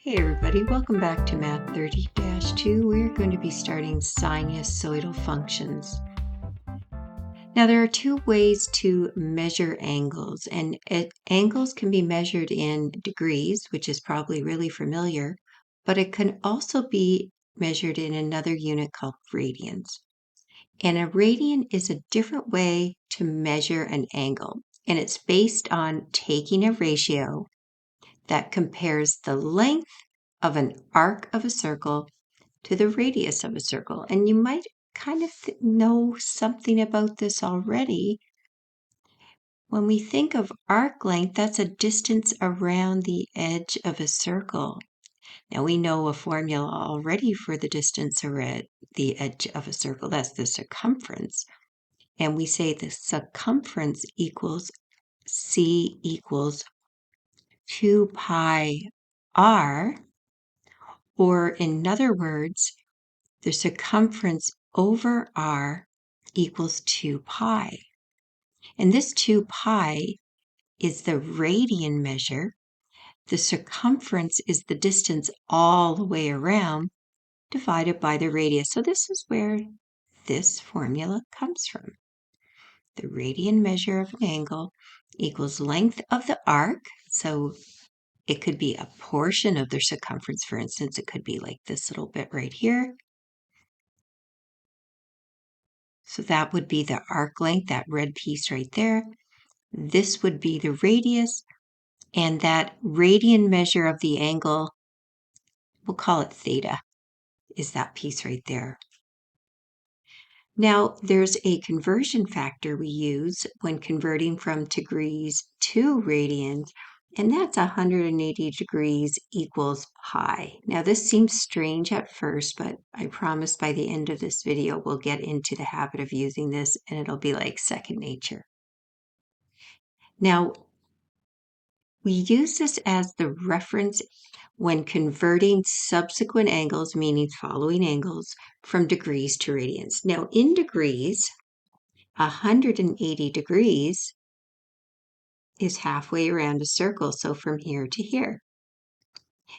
Hey everybody, welcome back to Math 30-2. We're going to be starting sinusoidal functions. Now there are two ways to measure angles, and angles can be measured in degrees, which is probably really familiar, but it can also be measured in another unit called radians. And a radian is a different way to measure an angle, and it's based on taking a ratio that compares the length of an arc of a circle to the radius of a circle. And you might kind of know something about this already. When we think of arc length, that's a distance around the edge of a circle. Now we know a formula already for the distance around the edge of a circle. That's the circumference. And we say the circumference equals C equals 2 pi r, or in other words, the circumference over r equals 2 pi. And this 2 pi is the radian measure. The circumference is the distance all the way around divided by the radius. So this is where this formula comes from. The radian measure of an angle equals length of the arc. So it could be a portion of the circumference. For instance, it could be like this little bit right here. So that would be the arc length, that red piece right there. This would be the radius, and that radian measure of the angle, we'll call it theta, is that piece right there. Now, there's a conversion factor we use when converting from degrees to radians, and that's 180 degrees equals pi. Now, this seems strange at first, but I promise by the end of this video, we'll get into the habit of using this, and it'll be like second nature. Now, we use this as the reference when converting subsequent angles, meaning following angles, from degrees to radians. Now, in degrees, 180 degrees is halfway around a circle, so from here to here.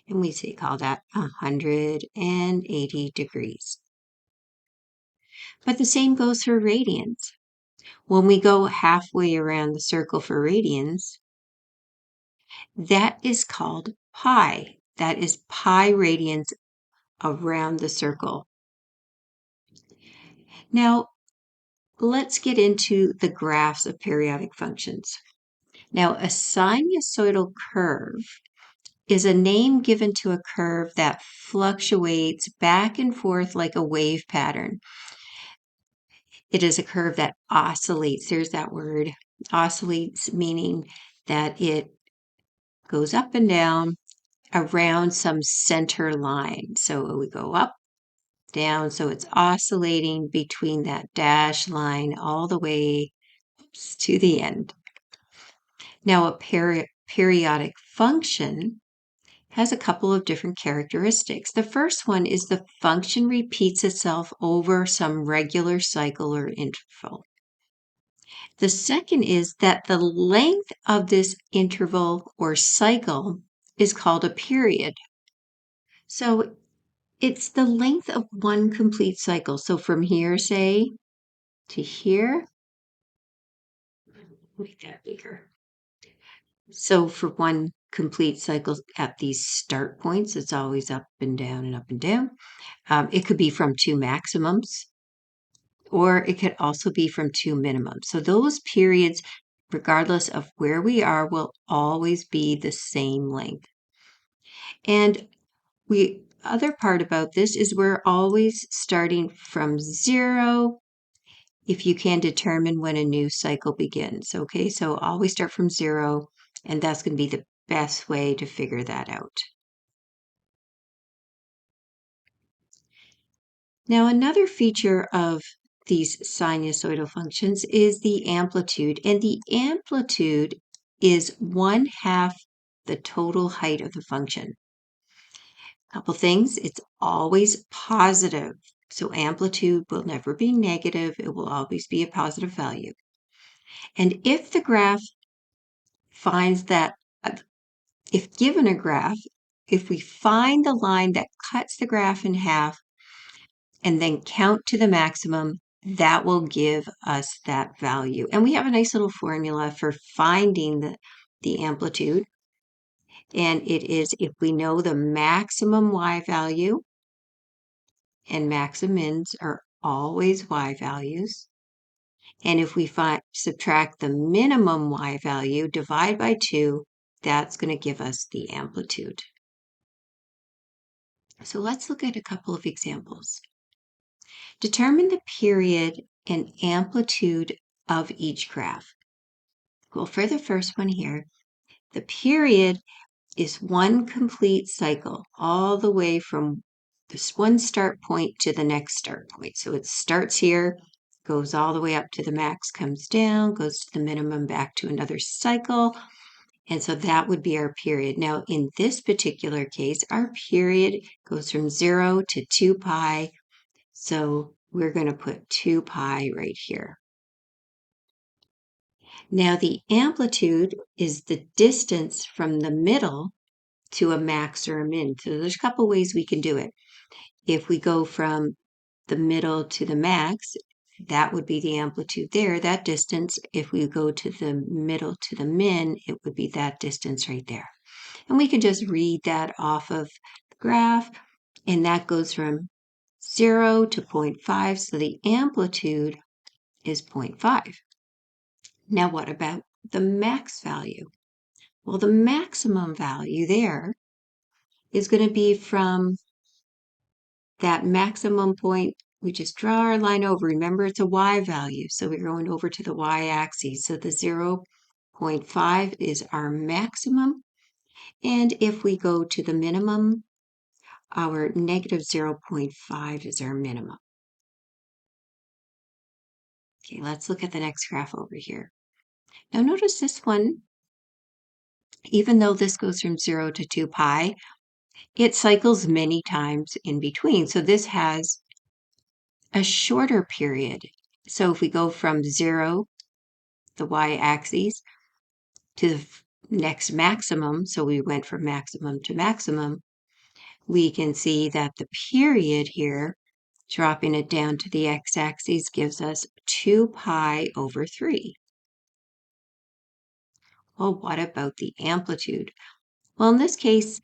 And we call that 180 degrees. But the same goes for radians. When we go halfway around the circle for radians, that is called pi. That is pi radians around the circle. Now, let's get into the graphs of periodic functions. Now, a sinusoidal curve is a name given to a curve that fluctuates back and forth like a wave pattern. It is a curve that oscillates. There's that word, oscillates, meaning that it goes up and down around some center line. So we go up, down, so it's oscillating between that dash line all the way to the end. Now, a periodic function has a couple of different characteristics. The first one is the function repeats itself over some regular cycle or interval. The second is that the length of this interval or cycle is called a period. So it's the length of one complete cycle. So from here, say, to here, make that bigger. So for one complete cycle at these start points, it's always up and down and up and down. It could be from two maximums, or it could also be from two minimums. So those periods, regardless of where we are, will always be the same length. And other part about this is we're always starting from zero if you can determine when a new cycle begins. Okay, so always start from zero, and that's going to be the best way to figure that out. Now, another feature of these sinusoidal functions is the amplitude, and the amplitude is 1/2 the total height of the function. Couple things, it's always positive. So amplitude will never be negative. It will always be a positive value. And if the graph finds that, if given a graph if we find the line that cuts the graph in half and then count to the maximum, that will give us that value. And we have a nice little formula for finding the amplitude. And it is if we know the maximum y value, and maximins are always y values. And if we subtract the minimum y value, divide by 2, that's going to give us the amplitude. So let's look at a couple of examples. Determine the period and amplitude of each graph. Well, for the first one here, the period is one complete cycle all the way from this one start point to the next start point. So it starts here, goes all the way up to the max, comes down, goes to the minimum, back to another cycle. And so that would be our period. Now, in this particular case, our period goes from 0 to 2 pi. So we're going to put 2 pi right here. Now, the amplitude is the distance from the middle to a max or a min. So there's a couple ways we can do it. If we go from the middle to the max, that would be the amplitude there, that distance. If we go to the middle to the min, it would be that distance right there. And we can just read that off of the graph, and that goes from 0 to 0.5, so the amplitude is 0.5. Now what about the max value? Well, the maximum value there is going to be from that maximum point. We just draw our line over. Remember, it's a y value, so we're going over to the y-axis. So the 0.5 is our maximum. And if we go to the minimum, our negative 0.5 is our minimum. Okay, let's look at the next graph over here. Now notice this one, even though this goes from 0 to 2 pi, it cycles many times in between. So this has a shorter period. So if we go from 0, the y-axis, to the next maximum, so we went from maximum to maximum, we can see that the period here, dropping it down to the x-axis, gives us 2 pi over 3. Well, what about the amplitude? Well, in this case,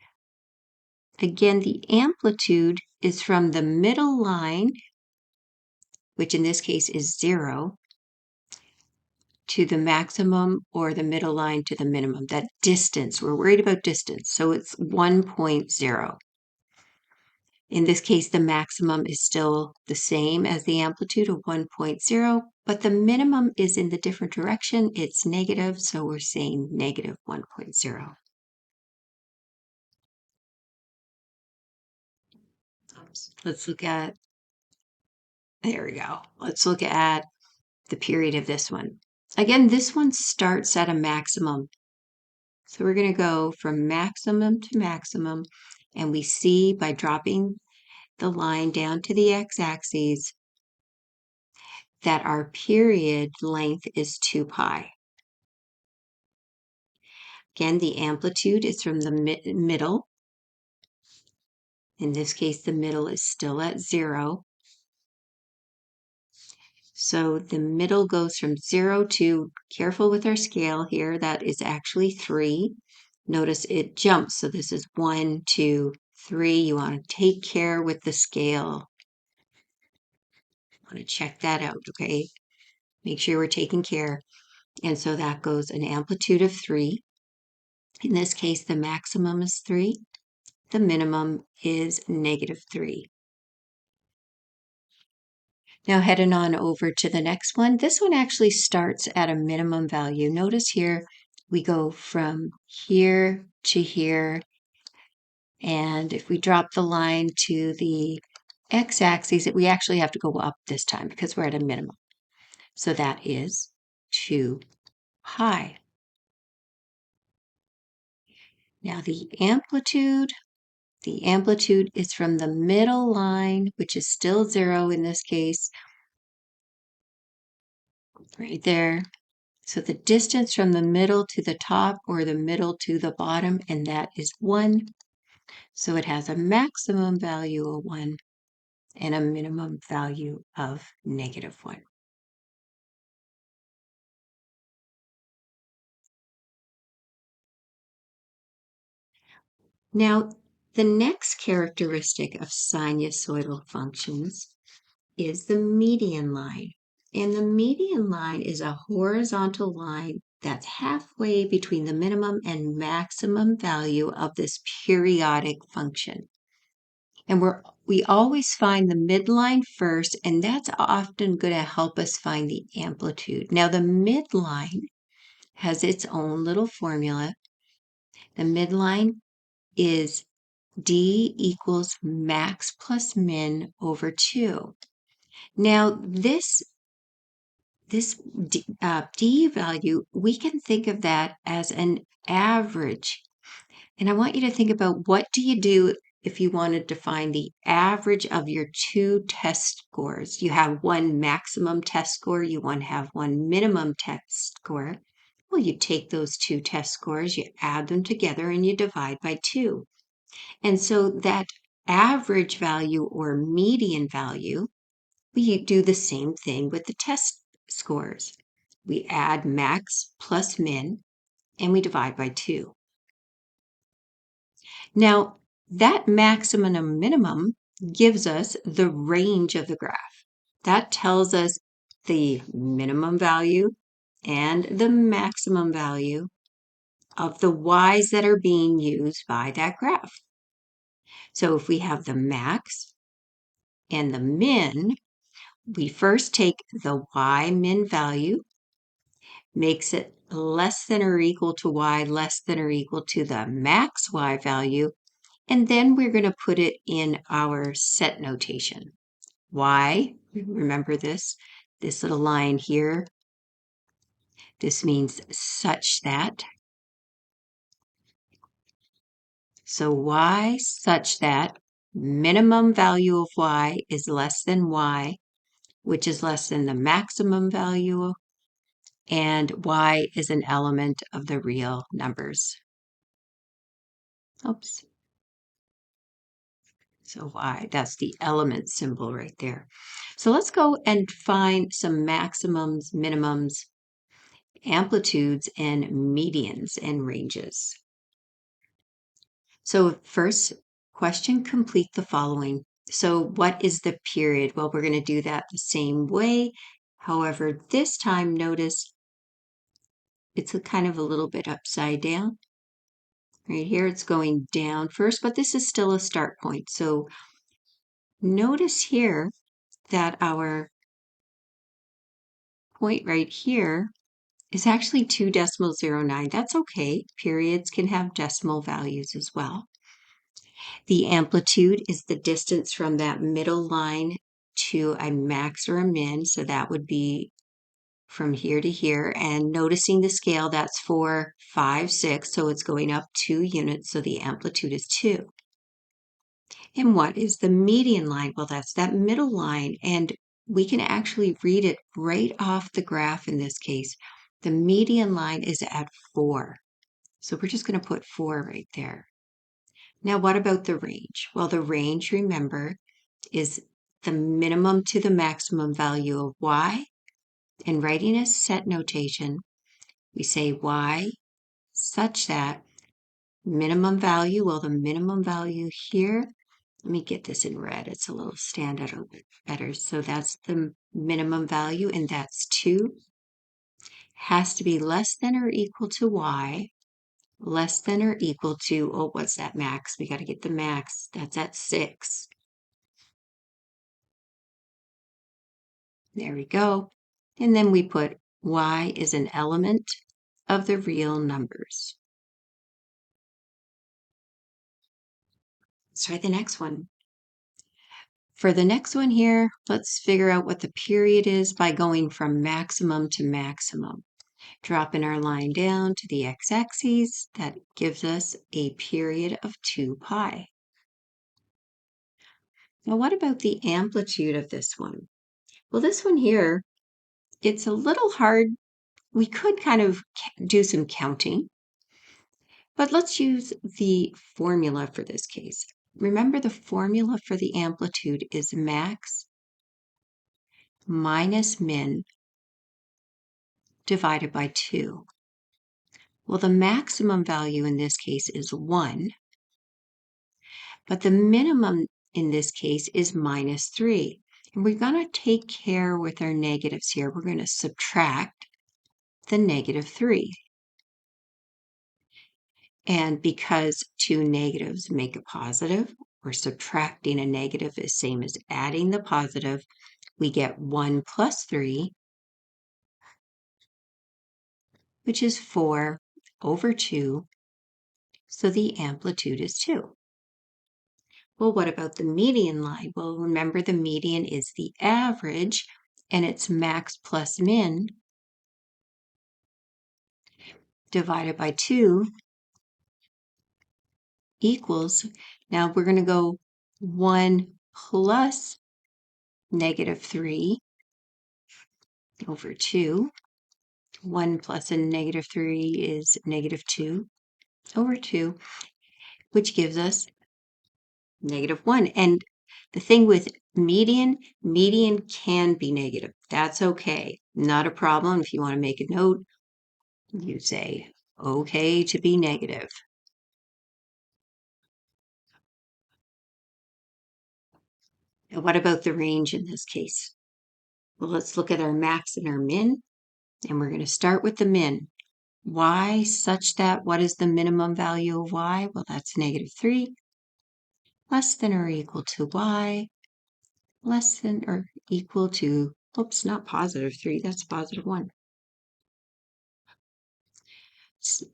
again, the amplitude is from the middle line, which in this case is 0, to the maximum, or the middle line to the minimum. That distance, we're worried about distance, so it's 1.0. In this case, the maximum is still the same as the amplitude of 1.0, but the minimum is in the different direction. It's negative, so we're saying negative 1.0. Let's look at, there we go. Let's look at the period of this one. Again, this one starts at a maximum. So we're going to go from maximum to maximum, and we see by dropping the line down to the x-axis that our period length is 2 pi. Again, the amplitude is from the middle. In this case, the middle is still at 0. So the middle goes from 0 to, careful with our scale here, that is actually 3. Notice it jumps, so this is 1, 2, 3. You want to take care with the scale. Want to check that out, okay? Make sure we're taking care. And so that goes an amplitude of 3. In this case, the maximum is 3. The minimum is negative 3. Now heading on over to the next one. This one actually starts at a minimum value. Notice here we go from here to here. And if we drop the line to the x-axis, we actually have to go up this time because we're at a minimum. So that is 2 pi. Now the amplitude is from the middle line, which is still 0 in this case, right there. So the distance from the middle to the top, or the middle to the bottom, and that is 1. So it has a maximum value of 1 and a minimum value of -1. Now, the next characteristic of sinusoidal functions is the median line. And the median line is a horizontal line that's halfway between the minimum and maximum value of this periodic function. And we always find the midline first, and that's often going to help us find the amplitude. Now, the midline has its own little formula. The midline is D equals max plus min over 2. Now, this D value, we can think of that as an average. And I want you to think about, what do you do if you wanted to find the average of your two test scores? You have one maximum test score, you want to have one minimum test score. Well, you take those two test scores, you add them together, and you divide by 2. And so that average value or median value, we do the same thing with the test scores. We add max plus min, and we divide by 2. Now, that maximum and minimum gives us the range of the graph. That tells us the minimum value and the maximum value of the y's that are being used by that graph. So if we have the max and the min, we first take the y min value, makes it less than or equal to y less than or equal to the max y value, and then we're going to put it in our set notation. Y, remember this little line here, this means such that. So y such that minimum value of y is less than y, which is less than the maximum value, and y is an element of the real numbers. Oops. So y, that's the element symbol right there. So let's go and find some maximums, minimums, amplitudes, and medians and ranges. So first question, complete the following. So what is the period? Well, we're going to do that the same way. However, this time, notice it's a kind of a little bit upside down. Right here, it's going down first, but this is still a start point. So notice here that our point right here is actually 2.09. That's okay. Periods can have decimal values as well. The amplitude is the distance from that middle line to a max or a min. So that would be from here to here. And noticing the scale, that's 4, 5, 6. So it's going up 2 units. So the amplitude is 2. And what is the median line? Well, that's that middle line. And we can actually read it right off the graph in this case. The median line is at 4. So we're just going to put 4 right there. Now, what about the range? Well, the range, remember, is the minimum to the maximum value of y. And writing a set notation, we say y such that minimum value, well, the minimum value here, let me get this in red. It's a little stand out a bit better. So that's the minimum value, and that's 2. Has to be less than or equal to y, less than or equal to, oh, what's that max? We got to get the max. That's at 6. There we go. And then we put y is an element of the real numbers. Let's try the next one. For the next one here, let's figure out what the period is by going from maximum to maximum. Dropping our line down to the x-axis, that gives us a period of 2 pi. Now, what about the amplitude of this one? Well, this one here, it's a little hard. We could kind of do some counting, But let's use the formula for this case. Remember, the formula for the amplitude is max minus min divided by 2. Well, the maximum value in this case is 1, but the minimum in this case is minus 3. And we're going to take care with our negatives here. We're going to subtract the negative 3. And because two negatives make a positive, or subtracting a negative is same as adding the positive, we get 1 plus 3, which is 4 over 2. So the amplitude is 2. Well, what about the median line? Well, remember the median is the average, and it's max plus min divided by 2 equals, now we're going to go 1 plus negative 3 over 2. 1 plus a negative 3 is negative 2 over 2, which gives us negative 1. And the thing with median can be negative. That's okay. Not a problem. If you want to make a note, you say, okay to be negative. And what about the range in this case? Well, let's look at our max and our min, and we're going to start with the min. Y such that, what is the minimum value of y? Well, that's negative 3, less than or equal to y, less than or equal to, oops, not positive 3, that's positive 1,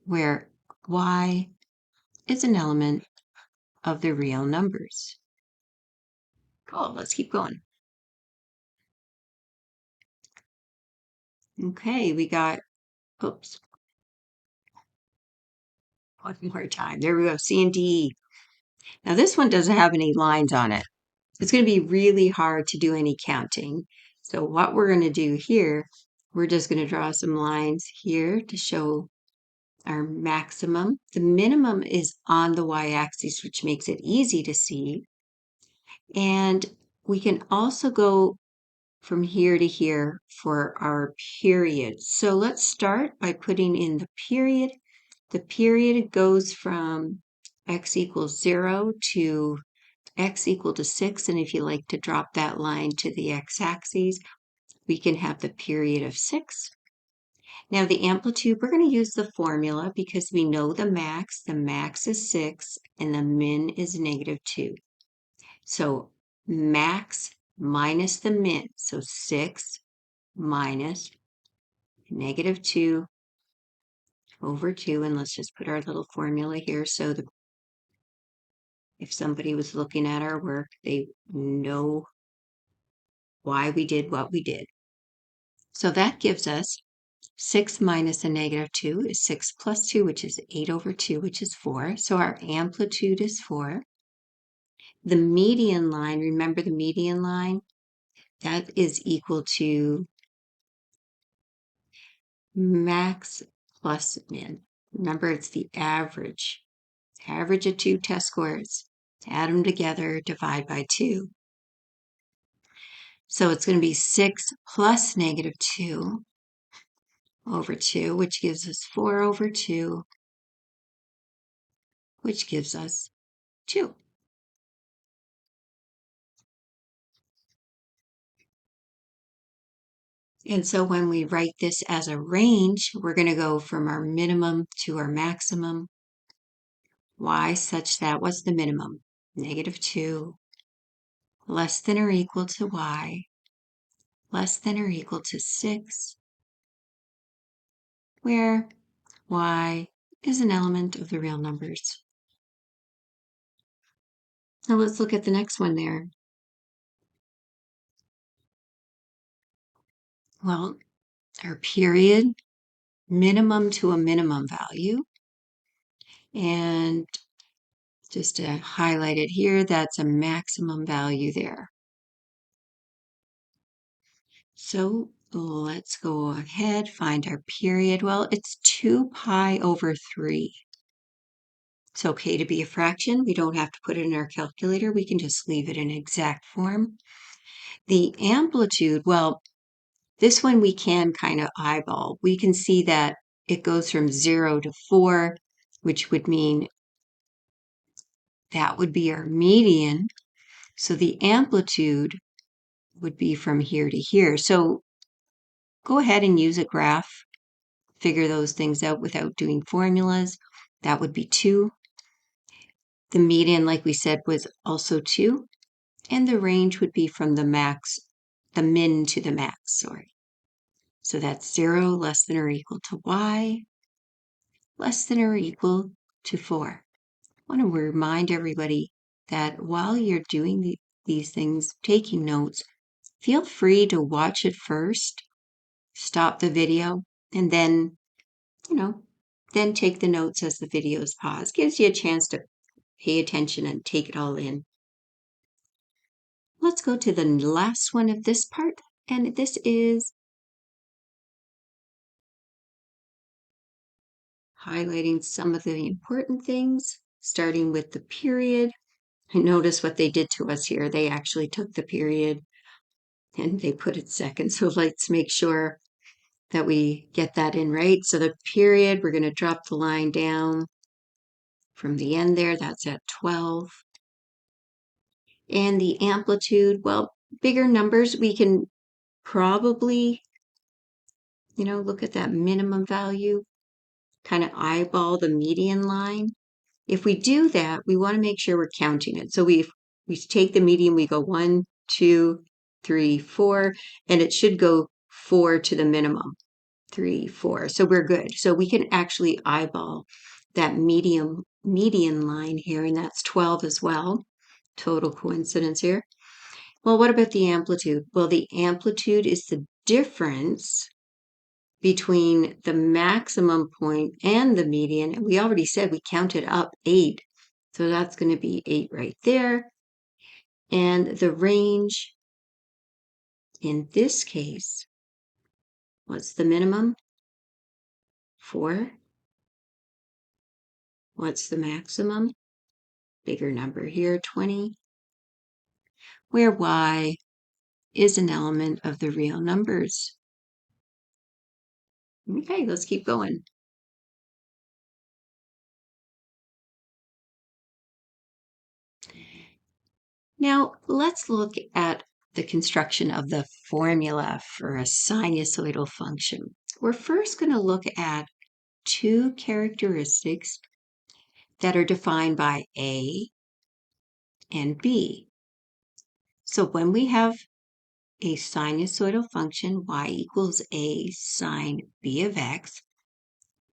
where y is an element of the real numbers. Cool, let's keep going. Okay, we got, oops, one more time. There we go, C and D. Now this one doesn't have any lines on it. It's going to be really hard to do any counting. So what we're going to do here, we're just going to draw some lines here to show our maximum. The minimum is on the y-axis, which makes it easy to see. And we can also go from here to here for our period. So let's start by putting in the period. The period goes from x equals 0 to x equal to 6. And if you like to drop that line to the x-axis, we can have the period of 6. Now the amplitude, we're going to use the formula because we know the max. The max is 6 and the min is negative 2. So max minus the min, so 6 minus negative 2 over 2, and let's just put our little formula here so if somebody was looking at our work, they know why we did what we did. So that gives us 6 minus a negative 2 is 6 plus 2, which is 8 over 2, which is 4. So our amplitude is 4. The median line, remember the median line? That is equal to max plus min. Remember, it's the average. Average of two test scores. Add them together, divide by 2. So it's going to be 6 plus negative 2 over 2, which gives us 4 over 2, which gives us 2. And so when we write this as a range, we're going to go from our minimum to our maximum. Y such that, what's the minimum? Negative 2, less than or equal to y, less than or equal to 6, where y is an element of the real numbers. Now let's look at the next one there. Well, our period, minimum to a minimum value. And just to highlight it here, that's a maximum value there. So let's go ahead, find our period. Well, it's 2 pi over 3. It's okay to be a fraction. We don't have to put it in our calculator. We can just leave it in exact form. The amplitude, well, this one we can kind of eyeball. We can see that it goes from 0 to 4, which would mean that would be our median. So the amplitude would be from here to here. So go ahead and use a graph. Figure those things out without doing formulas. That would be 2. The median, like we said, was also 2. And the range would be from the min to the max, sorry. So that's 0 less than or equal to y, less than or equal to 4. I want to remind everybody that while you're doing these things, taking notes, feel free to watch it first, stop the video, and then, then take the notes as the video is paused. Gives you a chance to pay attention and take it all in. Let's go to the last one of this part, and this is highlighting some of the important things, starting with the period. And notice what they did to us here. They actually took the period and they put it second. So let's make sure that we get that in right. So the period, we're going to drop the line down from the end there. That's at 12. And the amplitude, well, bigger numbers, we can probably, look at that minimum value, kind of eyeball the median line. If we do that, we want to make sure we're counting it. So we take the median, we go 1, 2, 3, 4, and it should go 4 to the minimum. 3, 4. So we're good. So we can actually eyeball that median line here, and that's 12 as well. Total coincidence here. Well, what about the amplitude? Well, the amplitude is the difference between the maximum point and the median. And we already said we counted up 8. So that's going to be 8 right there. And the range in this case, what's the minimum? 4. What's the maximum? Bigger number here, 20. Where y is an element of the real numbers. Okay, let's keep going. Now, let's look at the construction of the formula for a sinusoidal function. We're first going to look at 2 characteristics that are defined by A and B. So when we have a sinusoidal function, y equals A sine B of x,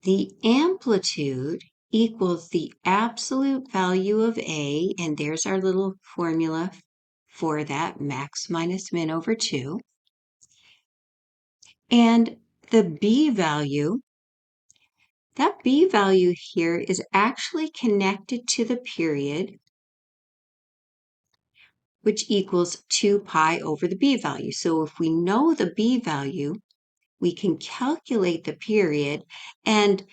the amplitude equals the absolute value of A, and there's our little formula for that, max minus min over 2. And the B value, that B value here is actually connected to the period, which equals 2 pi over the B value. So if we know the B value, we can calculate the period, and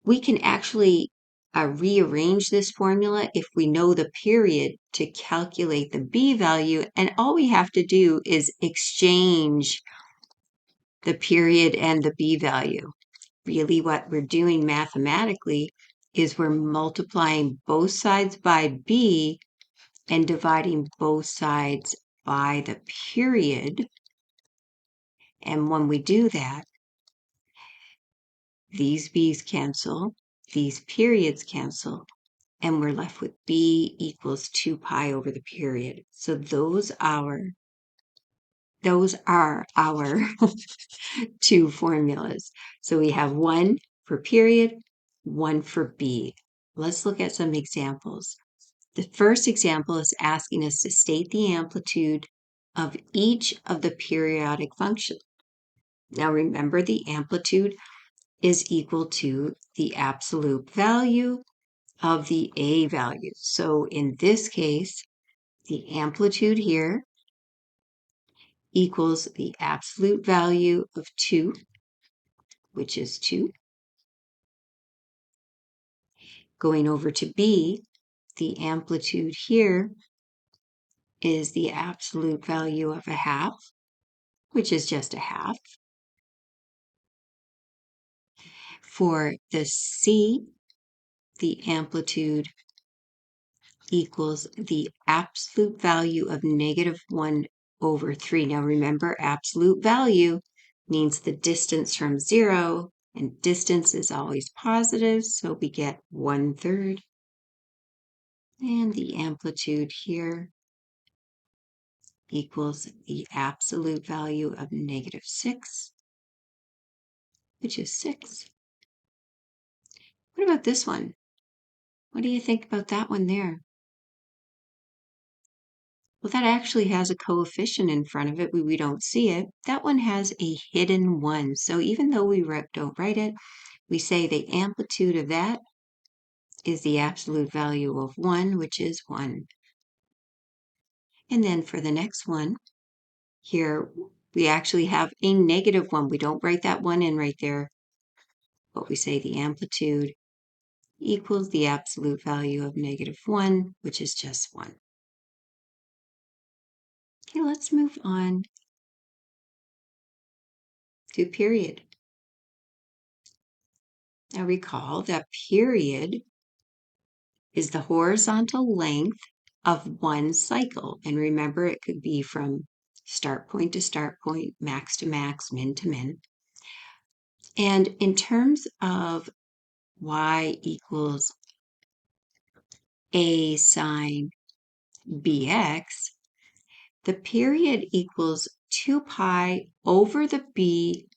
we can actually rearrange this formula if we know the period to calculate the B value, and all we have to do is exchange the period and the B value. Really what we're doing mathematically is we're multiplying both sides by B and dividing both sides by the period. And when we do that, these B's cancel, these periods cancel, and we're left with B equals 2 pi over the period. So those are our 2 formulas. So we have one for period, one for B. Let's look at some examples. The first example is asking us to state the amplitude of each of the periodic functions. Now remember, the amplitude is equal to the absolute value of the A value. So in this case, the amplitude here equals the absolute value of 2, which is 2. Going over to B, the amplitude here is the absolute value of a half, which is just a half. For the C, the amplitude equals the absolute value of -1/3. Now remember, absolute value means the distance from 0, and distance is always positive, so we get 1/3. And the amplitude here equals the absolute value of -6, which is 6. What about this one? What do you think about that one there? Well, that actually has a coefficient in front of it. We don't see it. That one has a hidden 1. So even though we don't write it, we say the amplitude of that is the absolute value of 1, which is 1. And then for the next one, here we actually have a -1. We don't write that 1 in right there, but we say the amplitude equals the absolute value of -1, which is just 1. Okay, let's move on to period. Now recall that period is the horizontal length of one cycle. And remember, it could be from start point to start point, max to max, min to min. And in terms of y equals a sine bx, the period equals 2 pi over the b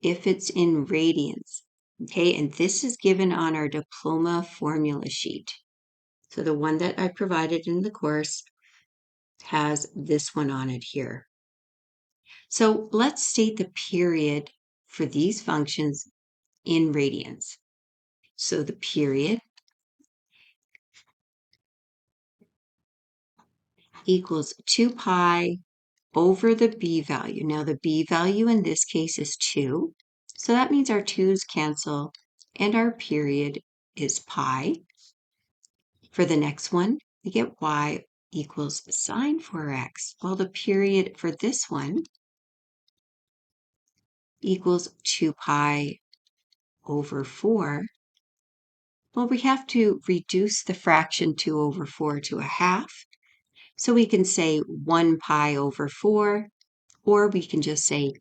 if it's in radians. Okay, and this is given on our diploma formula sheet. So the one that I provided in the course has this one on it here. So let's state the period for these functions in radians. So the period equals 2 pi over the b value. Now the b value in this case is 2. So that means our 2's cancel and our period is pi. For the next one, we get y equals sine 4x. Well, the period for this one equals 2 pi over 4. Well, we have to reduce the fraction 2 over 4 to a half. So we can say 1 pi over 4, or we can just say,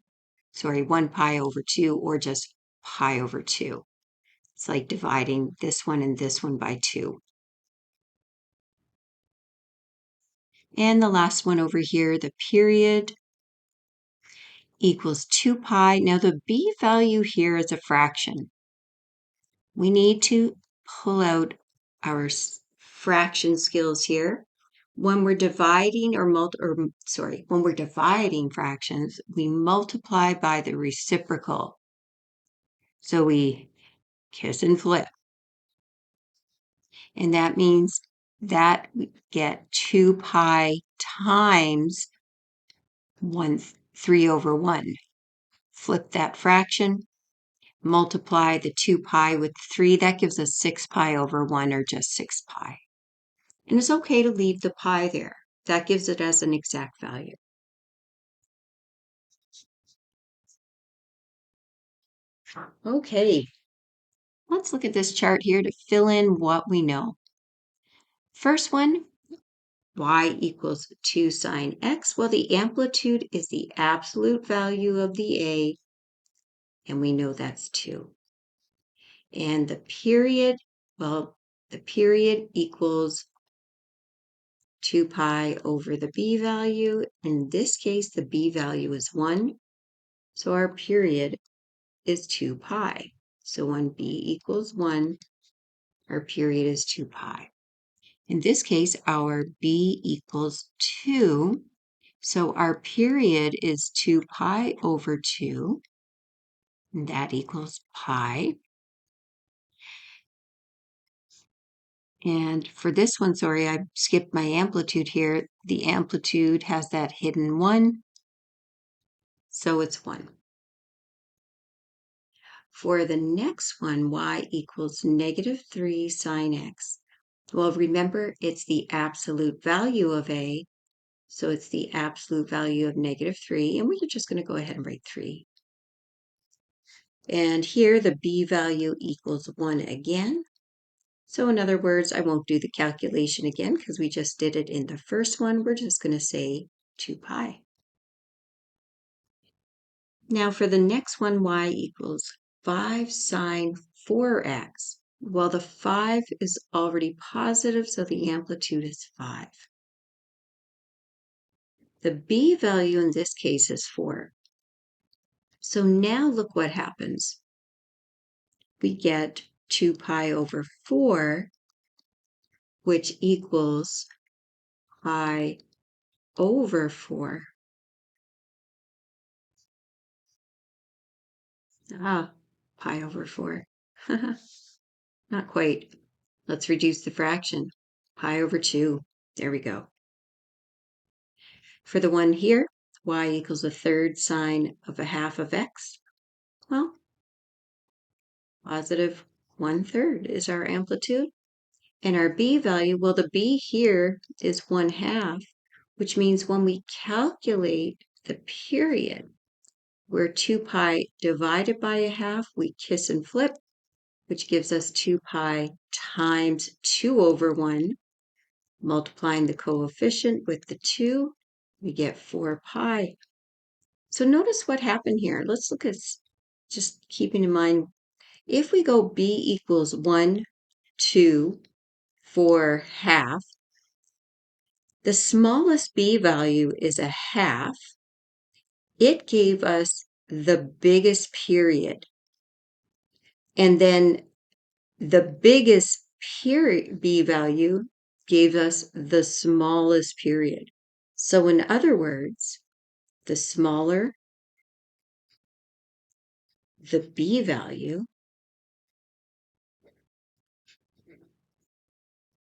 1 pi over 2, or just pi over 2. It's like dividing this one and this one by 2. And the last one over here, the period equals 2 pi. Now the b value here is a fraction. We need to pull out our fraction skills here. When we're dividing when we're dividing fractions, we multiply by the reciprocal. So we kiss and flip. And that means that we get 2 pi times 3 over 1. Flip that fraction, multiply the 2 pi with 3. That gives us 6 pi over 1, or just 6 pi. And it's okay to leave the pi there. That gives it as an exact value. Okay, let's look at this chart here to fill in what we know. First one, y equals 2 sine x. Well, the amplitude is the absolute value of the a, and we know that's 2. And the period, well, the period equals 2 pi over the b value. In this case, the b value is 1. So our period is 2 pi. So when b equals 1, our period is 2 pi. In this case, our b equals 2. So our period is 2 pi over 2. And that equals pi. And for this one, I skipped my amplitude here. The amplitude has that hidden 1. So it's 1. For the next one, y equals -3 sine x. Well, remember, it's the absolute value of a, so it's the absolute value of -3, and we're just going to go ahead and write 3. And here the b value equals 1 again. So in other words, I won't do the calculation again because we just did it in the first one. We're just going to say 2 pi. Now for the next one, y equals 5 sine 4x. Well, the 5 is already positive, so the amplitude is 5. The b value in this case is 4. So now look what happens. We get 2 pi over 4, which equals pi over 4. Pi over 4. Not quite. Let's reduce the fraction. Pi over 2. There we go. For the one here, y equals a third sine of a half of x. Well, positive 1/3 is our amplitude. And our b value, well, the b here is 1/2, which means when we calculate the period, where 2 pi divided by a half, we kiss and flip, which gives us 2 pi times 2 over 1. Multiplying the coefficient with the 2, we get 4 pi. So notice what happened here. Let's look at, just keeping in mind, if we go b equals 1, 2, 4, half, the smallest b value is a half. It gave us the biggest period. And then the biggest period b value gave us the smallest period. So in other words, the smaller the b value,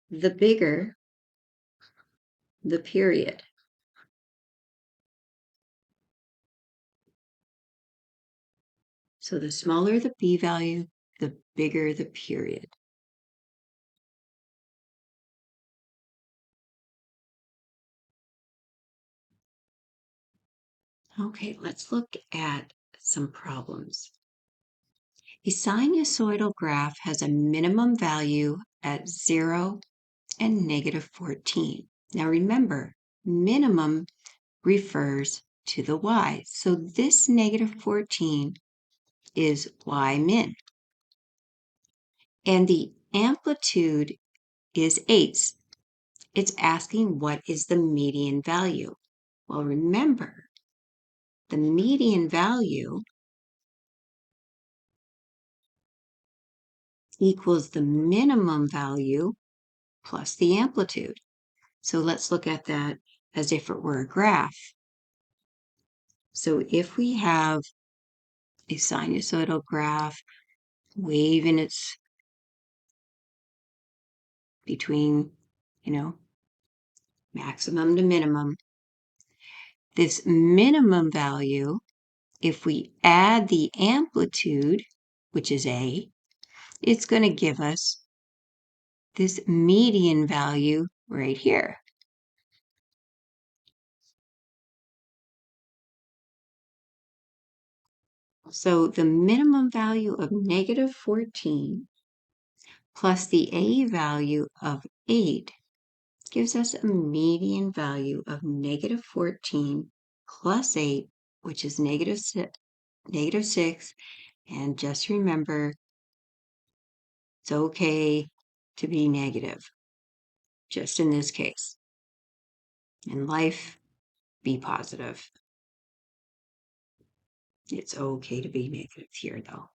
the bigger the period. So the smaller the b value, the bigger the period. Okay, let's look at some problems. A sinusoidal graph has a minimum value at 0 and -14. Now remember, minimum refers to the y. So this -14 is y min. And the amplitude is 8. It's asking what is the median value. Well, remember, the median value equals the minimum value plus the amplitude. So let's look at that as if it were a graph. So if we have a sinusoidal graph waving its between, maximum to minimum, this minimum value, if we add the amplitude, which is a, it's going to give us this median value right here. So the minimum value of -14 plus the a value of 8 gives us a median value of -14 plus 8, which is -6. And just remember, it's okay to be negative, just in this case. In life, be positive. It's okay to be negative here, though.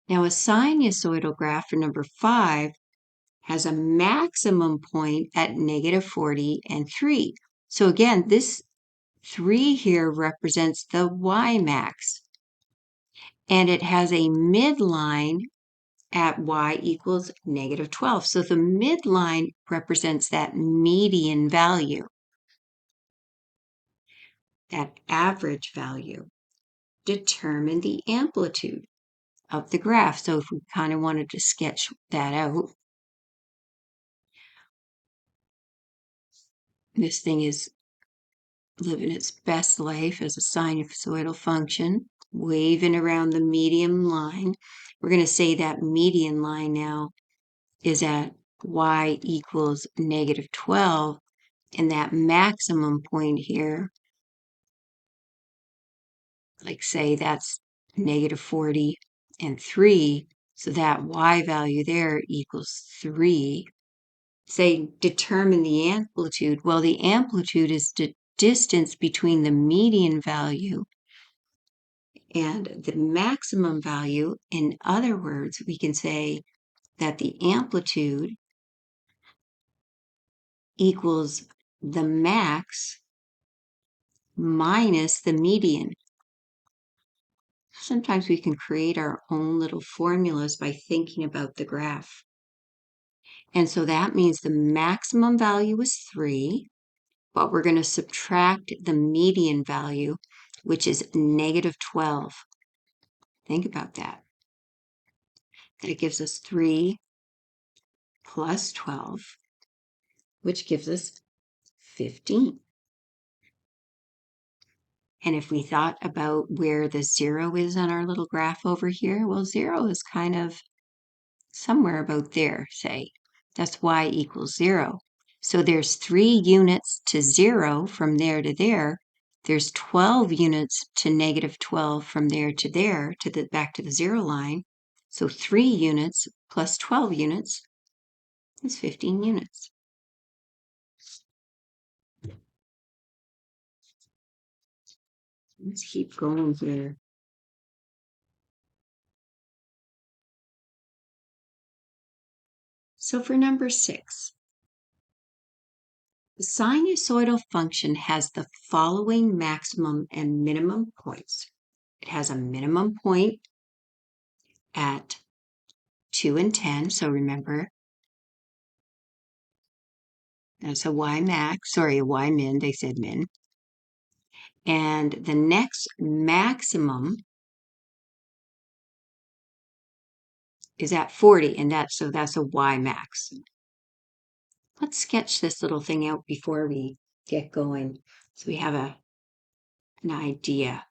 Now, a sinusoidal graph for number 5 has a maximum point at -40 and 3. So again, this 3 here represents the y max. And it has a midline at y equals -12. So the midline represents that median value, that average value. determine the amplitude of the graph. So if we kind of wanted to sketch that out, this thing is living its best life as a sinusoidal function, waving around the median line. We're going to say that median line now is at y equals negative 12, and that maximum point here, like say that's negative 40 and 3, so that y value there equals 3. Say determine the amplitude. Well, the amplitude is the distance between the median value and the maximum value. In other words, we can say that the amplitude equals the max minus the median. Sometimes we can create our own little formulas by thinking about the graph. And so that means the maximum value is 3, but we're going to subtract the median value, which is negative 12. Think about that. That gives us 3 plus 12, which gives us 15. And if we thought about where the 0 is on our little graph over here, well, 0 is kind of somewhere about there, say. That's y equals 0. So there's 3 units to 0 from there to there. There's 12 units to negative 12 from there to there, to the back to the 0 line. So 3 units plus 12 units is 15 units. Let's keep going here. So for number 6, the sinusoidal function has the following maximum and minimum points. It has a minimum point at 2 and 10. So remember, that's a y max, sorry, a y min, they said min. And the next maximum is at 40, and that's a y max. Let's sketch this little thing out before we get going so we have an idea.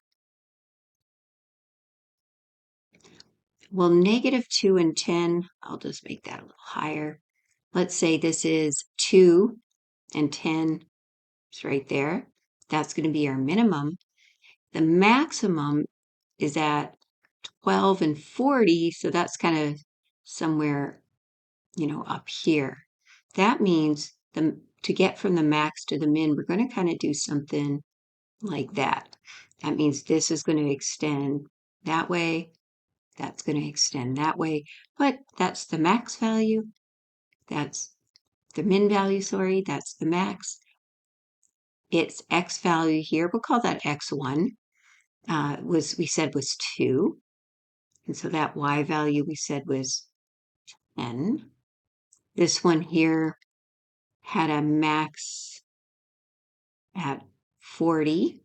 Well, negative 2 and 10, I'll just make that a little higher. Let's say this is 2 and 10 is right there. That's going to be our minimum. The maximum is at 12 and 40, so that's kind of somewhere, up here. That means to get from the max to the min, we're going to kind of do something like that. That means this is going to extend that way, that's going to extend that way, but that's the max value, that's the min value, sorry, that's the max. Its x value here, we'll call that x1, we said was 2. And so that y value we said was 10. This one here had a max at 40.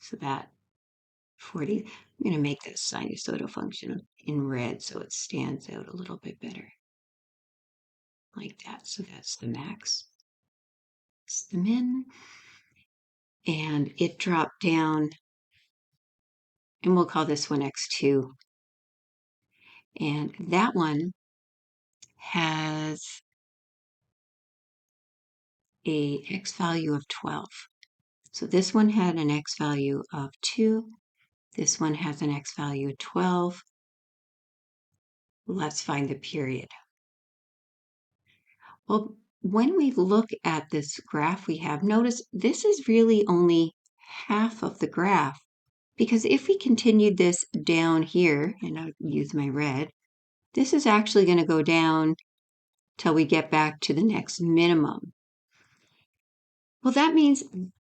So that 40, I'm going to make this sinusoidal function in red so it stands out a little bit better. Like that. So that's the max. It's the min. And it dropped down, and we'll call this one x2. And that one has a x value of 12. So this one had an x value of 2. This one has an x value of 12. Let's find the period. Well, when we look at this graph we have, notice this is really only half of the graph. Because if we continued this down here, and I'll use my red, this is actually going to go down till we get back to the next minimum. Well, that means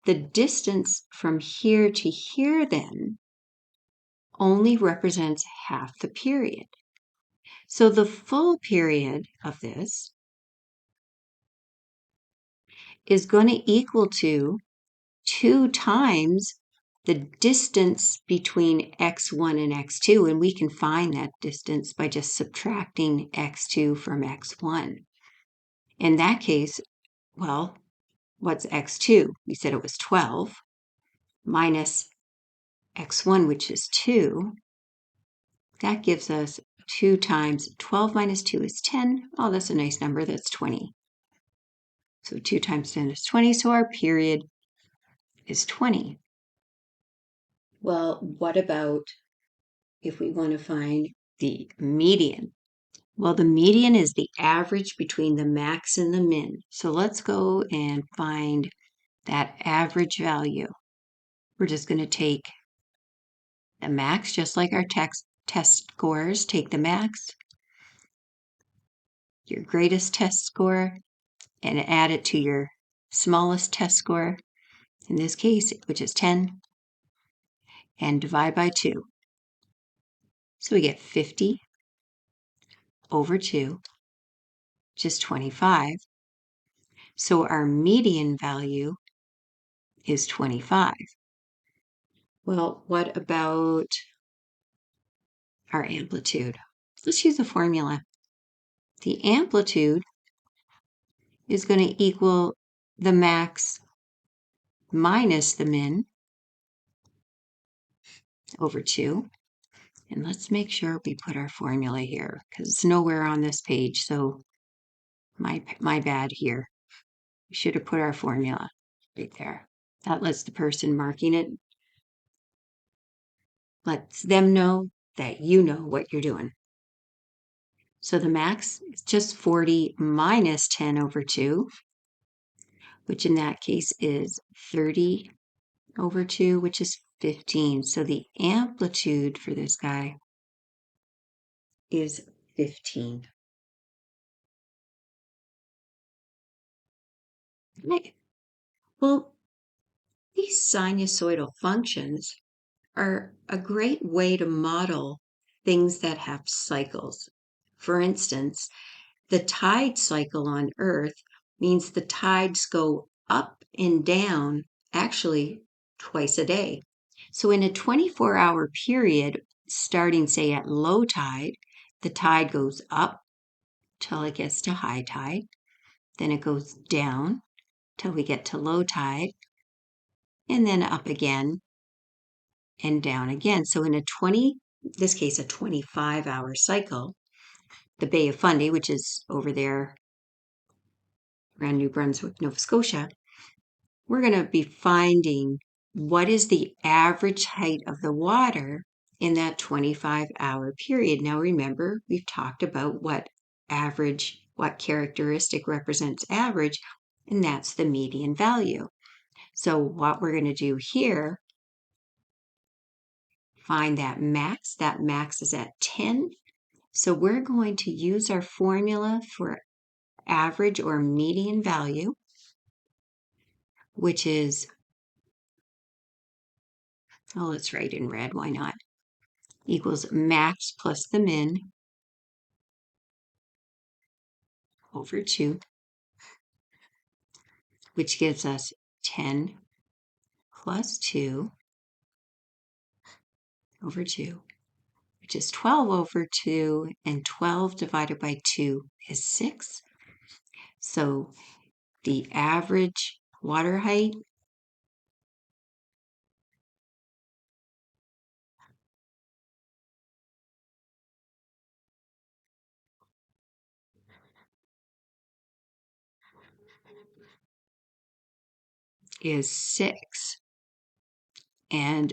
the distance from here to here then only represents half the period. So the full period of this is going to equal to 2 times the distance between x1 and x2, and we can find that distance by just subtracting x2 from x1. In that case, well, what's x2? We said it was 12 minus x1, which is 2. That gives us 2 times 12 minus 2 is 10. Oh, that's a nice number. That's 20. So 2 times 10 is 20. So our period is 20. Well, what about if we want to find the median? Well, the median is the average between the max and the min. So let's go and find that average value. We're just going to take the max, just like our test scores. Take the max, your greatest test score, and add it to your smallest test score, in this case, which is 10, and divide by 2. So we get 50 over 2, which is 25. So our median value is 25. Well, what about our amplitude? Let's use a formula. The amplitude is going to equal the max minus the min over 2. And let's make sure we put our formula here because it's nowhere on this page. So my bad here. We should have put our formula right there. That lets the person marking it, lets them know that you know what you're doing. So the max is just 40 minus 10 over 2, which in that case is 30 over 2, which is 15. So the amplitude for this guy is 15. Right. Well, these sinusoidal functions are a great way to model things that have cycles. For instance, the tide cycle on Earth means the tides go up and down actually twice a day. So in a 24-hour period, starting, say, at low tide, the tide goes up till it gets to high tide. Then it goes down till we get to low tide, and then up again and down again. So in this case, a 25-hour cycle, the Bay of Fundy, which is over there around New Brunswick, Nova Scotia, we're going to be finding what is the average height of the water in that 25-hour period. Now remember, we've talked about what characteristic represents average, and that's the median value. So what we're going to do here, find that max. That max is at 10. So we're going to use our formula for average or median value, which is, let's write in red, why not? Equals max plus the min over 2, which gives us 10 plus 2 over 2, which is 12 over 2, and 12 divided by 2 is 6. So the average water height is 6. And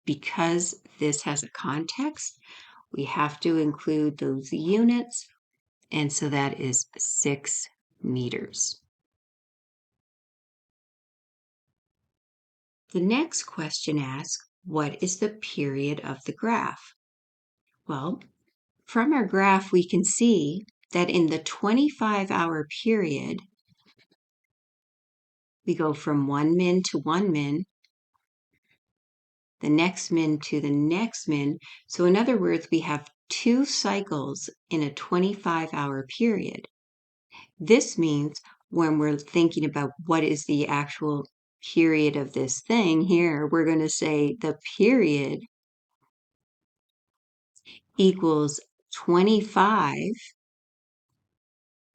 because this has a context, we have to include those units. And so that is 6 meters. The next question asks, what is the period of the graph? Well, from our graph, we can see that in the 25-hour period, we go from one min to one min, the next min to the next min. So in other words, we have 2 cycles in a 25-hour period. This means when we're thinking about what is the actual period of this thing here, we're going to say the period equals 25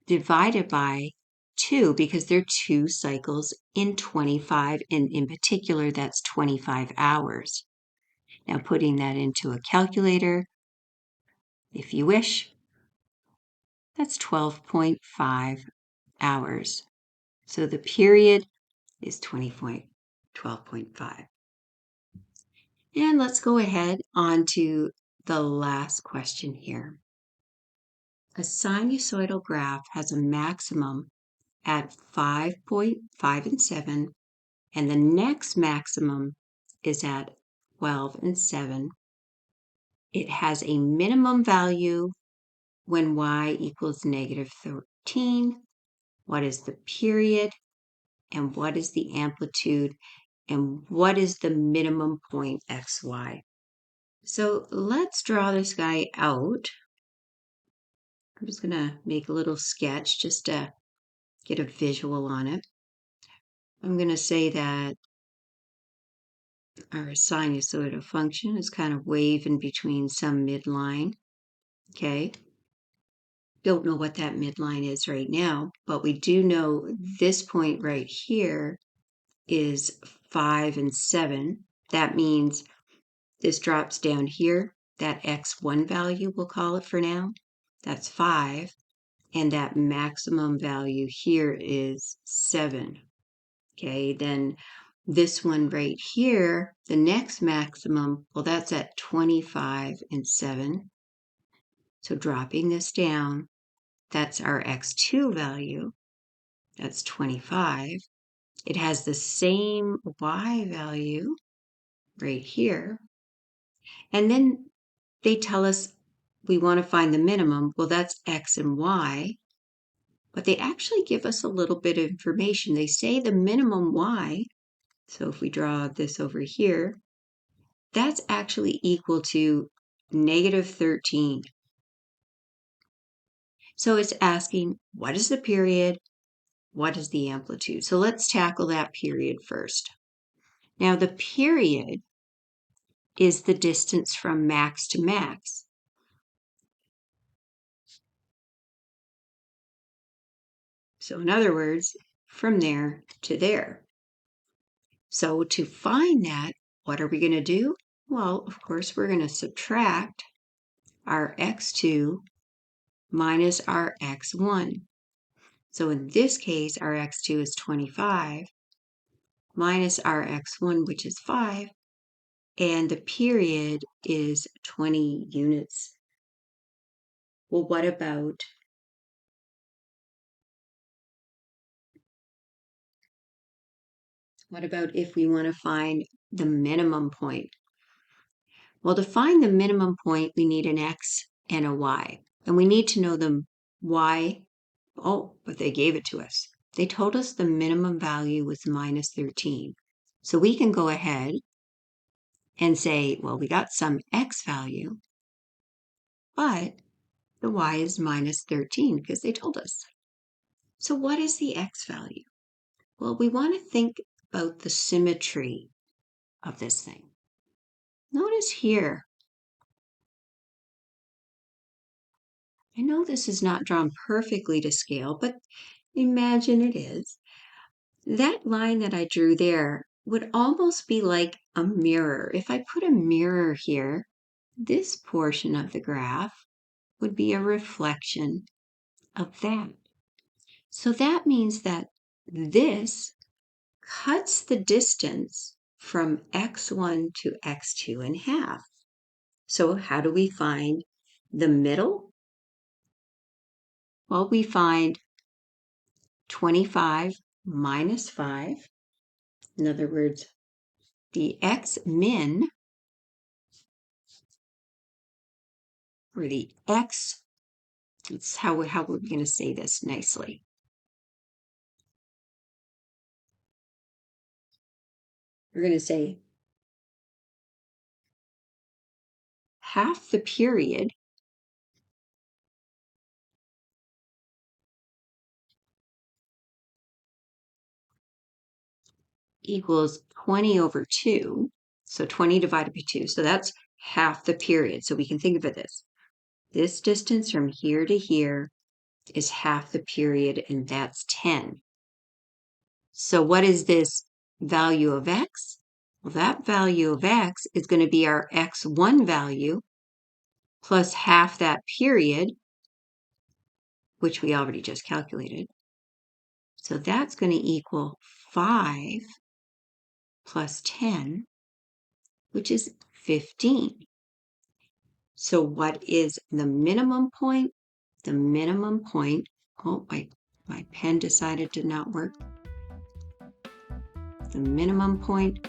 divided by 2, because there are 2 cycles in 25, and in particular, that's 25 hours. Now, putting that into a calculator, if you wish, that's 12.5 hours. So the period is 12.5. And let's go ahead on to the last question here. A sinusoidal graph has a maximum at 5.5 and 7, and the next maximum is at 12 and 7. It has a minimum value when y equals negative 13. What is the period? And what is the amplitude? And what is the minimum point xy? So let's draw this guy out. I'm just going to make a little sketch just to get a visual on it. I'm going to say that our sinusoidal function is kind of waving between some midline. Okay. Don't know what that midline is right now, but we do know this point right here is 5 and 7. That means this drops down here. That x1 value, we'll call it for now, that's 5. And that maximum value here is 7. Okay, then this one right here, the next maximum, well, that's at 25 and 7. So dropping this down, that's our x2 value. That's 25. It has the same y value right here. And then they tell us we want to find the minimum. Well, that's x and y. But they actually give us a little bit of information. They say the minimum y, so if we draw this over here, that's actually equal to negative 13. So it's asking, what is the period? What is the amplitude? So let's tackle that period first. Now, the period is the distance from max to max. So in other words, from there to there. So to find that, what are we going to do? Well, of course, we're going to subtract our x2 minus our x1. So in this case, our x2 is 25 minus our x1, which is 5, and the period is 20 units. Well, what about if we want to find the minimum point? Well, to find the minimum point, we need an x and a y. And we need to know the y. Oh, but they gave it to us. They told us the minimum value was minus 13. So we can go ahead and say, well, we got some x value, but the y is minus 13 because they told us. So what is the x value? Well, we want to think about the symmetry of this thing. Notice here, I know this is not drawn perfectly to scale, but imagine it is. That line that I drew there would almost be like a mirror. If I put a mirror here, this portion of the graph would be a reflection of that. So that means that this cuts the distance from x1 to x2 in half. So how do we find the middle? Well, we find 25 minus 5. In other words, the x min, or the x, it's how we're going to say this nicely. We're going to say half the period equals 20 over 2. So 20 divided by 2. So that's half the period. So we can think of it as this distance from here to here is half the period, and that's 10. So what is this value of x? Well, that value of x is going to be our x1 value plus half that period, which we already just calculated. So that's going to equal 5 plus 10, which is 15. So what is the minimum point? The minimum point, oh, my pen decided to not work. The minimum point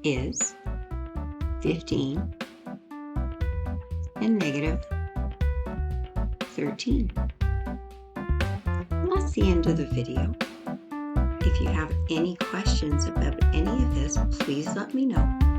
is 15 and negative 13. That's the end of the video. If you have any questions about any of this, please let me know.